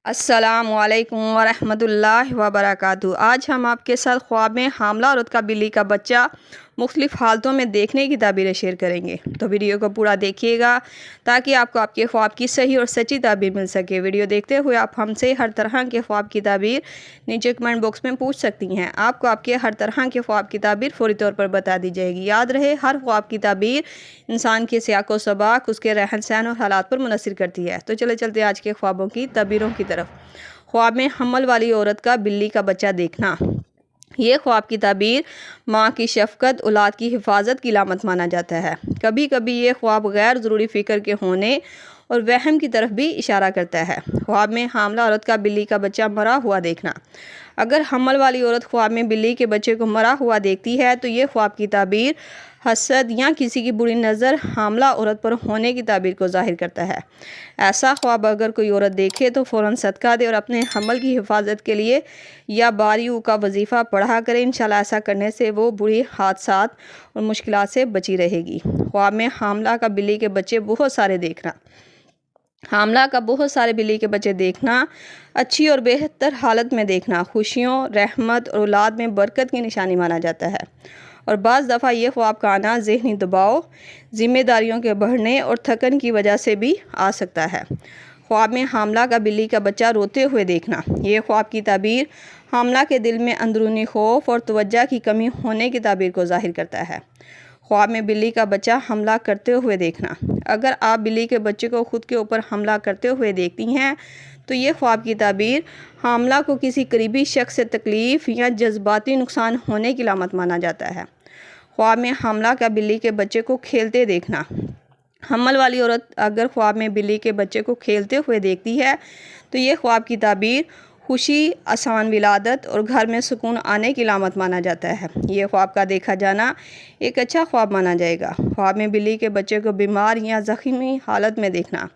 السلام علیکم ورحمۃ اللہ وبرکاتہ۔ آج ہم آپ کے ساتھ خواب میں حاملہ عورت کا بلی کا بچہ مختلف حالتوں میں دیکھنے کی تعبیریں شیئر کریں گے، تو ویڈیو کو پورا دیکھیے گا تاکہ آپ کو آپ کے خواب کی صحیح اور سچی تعبیر مل سکے۔ ویڈیو دیکھتے ہوئے آپ ہم سے ہر طرح کے خواب کی تعبیر نیچے کمنٹ باکس میں پوچھ سکتی ہیں۔ آپ کو آپ کے ہر طرح کے خواب کی تعبیر فوری طور پر بتا دی جائے گی۔ یاد رہے، ہر خواب کی تعبیر انسان کے سیاق و سباق، اس کے رہن سہن اور حالات پر منحصر کرتی ہے۔ تو چلتے آج کے خوابوں کی تعبیروں کی طرف۔ خواب میں حمل والی عورت کا بلی کا بچہ دیکھنا۔ یہ خواب کی تعبیر ماں کی شفقت، اولاد کی حفاظت کی علامت مانا جاتا ہے۔ کبھی کبھی یہ خواب غیر ضروری فکر کے ہونے اور وہم کی طرف بھی اشارہ کرتا ہے۔ خواب میں حاملہ عورت کا بلی کا بچہ مرا ہوا دیکھنا۔ اگر حمل والی عورت خواب میں بلی کے بچے کو مرا ہوا دیکھتی ہے تو یہ خواب کی تعبیر حسد یا کسی کی بری نظر حاملہ عورت پر ہونے کی تعبیر کو ظاہر کرتا ہے۔ ایسا خواب اگر کوئی عورت دیکھے تو فوراً صدقہ دے اور اپنے حمل کی حفاظت کے لیے یا باریوں کا وظیفہ پڑھا کرے۔ انشاءاللہ ایسا کرنے سے وہ بری حادثات اور مشکلات سے بچی رہے گی۔ خواب میں حاملہ کا بلی کے بچے بہت سارے دیکھنا۔ حاملہ کا بہت سارے بلی کے بچے دیکھنا اچھی اور بہتر حالت میں دیکھنا خوشیوں، رحمت اور اولاد میں برکت کی نشانی مانا جاتا ہے، اور بعض دفعہ یہ خواب کا آنا ذہنی دباؤ، ذمہ داریوں کے بڑھنے اور تھکن کی وجہ سے بھی آ سکتا ہے۔ خواب میں حاملہ کا بلی کا بچہ روتے ہوئے دیکھنا۔ یہ خواب کی تعبیر حاملہ کے دل میں اندرونی خوف اور توجہ کی کمی ہونے کی تعبیر کو ظاہر کرتا ہے۔ خواب میں بلی کا بچہ حملہ کرتے ہوئے دیکھنا۔ اگر آپ بلی کے بچے کو خود کے اوپر حملہ کرتے ہوئے دیکھتی ہیں تو یہ خواب کی تعبیر حاملہ کو کسی قریبی شخص سے تکلیف یا جذباتی نقصان ہونے کی علامت مانا جاتا ہے۔ خواب میں حاملہ کا بلی کے بچے کو کھیلتے دیکھنا۔ حمل والی عورت اگر خواب میں بلی کے بچے کو کھیلتے ہوئے دیکھتی ہے تو یہ خواب کی تعبیر خوشی، آسان ولادت اور گھر میں سکون آنے کی علامت مانا جاتا ہے۔ یہ خواب کا دیکھا جانا ایک اچھا خواب مانا جائے گا۔ خواب میں بلی کے بچے کو بیمار یا زخمی حالت میں دیکھنا۔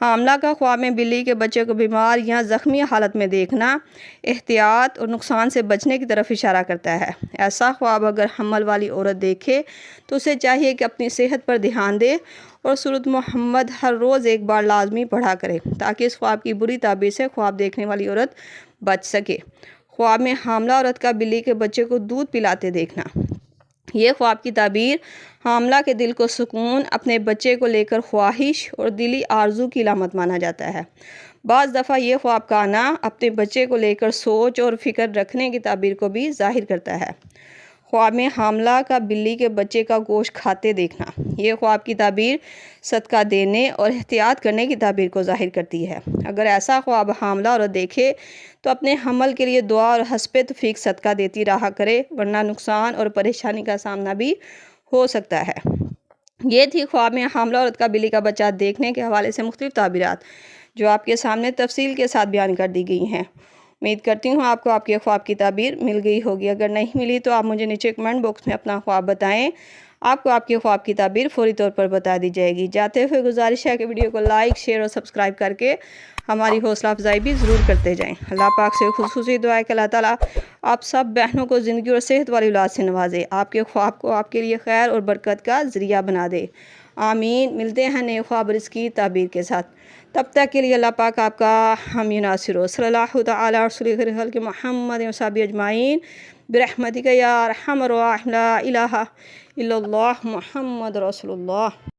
حاملہ کا خواب میں بلی کے بچے کو بیمار یا زخمی حالت میں دیکھنا احتیاط اور نقصان سے بچنے کی طرف اشارہ کرتا ہے۔ ایسا خواب اگر حمل والی عورت دیکھے تو اسے چاہیے کہ اپنی صحت پر دھیان دے اور سورۃ محمد ہر روز ایک بار لازمی پڑھا کرے تاکہ اس خواب کی بری تعبیر سے خواب دیکھنے والی عورت بچ سکے۔ خواب میں حاملہ عورت کا بلی کے بچے کو دودھ پلاتے دیکھنا۔ یہ خواب کی تعبیر حاملہ کے دل کو سکون، اپنے بچے کو لے کر خواہش اور دلی آرزو کی علامت مانا جاتا ہے۔ بعض دفعہ یہ خواب کا آنا اپنے بچے کو لے کر سوچ اور فکر رکھنے کی تعبیر کو بھی ظاہر کرتا ہے۔ خواب میں حاملہ کا بلی کے بچے کا گوشت کھاتے دیکھنا۔ یہ خواب کی تعبیر صدقہ دینے اور احتیاط کرنے کی تعبیر کو ظاہر کرتی ہے۔ اگر ایسا خواب حاملہ عورت دیکھے تو اپنے حمل کے لیے دعا اور حسب توفیق صدقہ دیتی رہا کرے، ورنہ نقصان اور پریشانی کا سامنا بھی ہو سکتا ہے۔ یہ تھی خواب میں حاملہ عورت کا بلی کا بچہ دیکھنے کے حوالے سے مختلف تعبیرات جو آپ کے سامنے تفصیل کے ساتھ بیان کر دی گئی ہیں۔ امید کرتی ہوں آپ کو آپ کے خواب کی تعبیر مل گئی ہوگی۔ اگر نہیں ملی تو آپ مجھے نیچے کمنٹ باکس میں اپنا خواب بتائیں، آپ کو آپ کے خواب کی تعبیر فوری طور پر بتا دی جائے گی۔ جاتے ہوئے گزارش ہے کہ ویڈیو کو لائک، شیئر اور سبسکرائب کر کے ہماری حوصلہ افزائی بھی ضرور کرتے جائیں۔ اللہ پاک سے خصوصی دعا ہے کہ اللہ تعالیٰ آپ سب بہنوں کو زندگی اور صحت والی اولاد سے نوازے، آپ کے خواب کو آپ کے لیے خیر اور برکت کا ذریعہ بنا دے۔ آمین۔ ملتے ہیں نئے خواب اور اس کی تعبیر کے ساتھ، تب تک کے لیے اللہ پاک آپ کا حامی ناصر ہو۔ صلی اللہ تعالیٰ رسول خیر خلق محمد و صحابہ اجمعین برحمتک یا ارحم الراحمین، لا الہ الا اللہ محمد رسول اللہ۔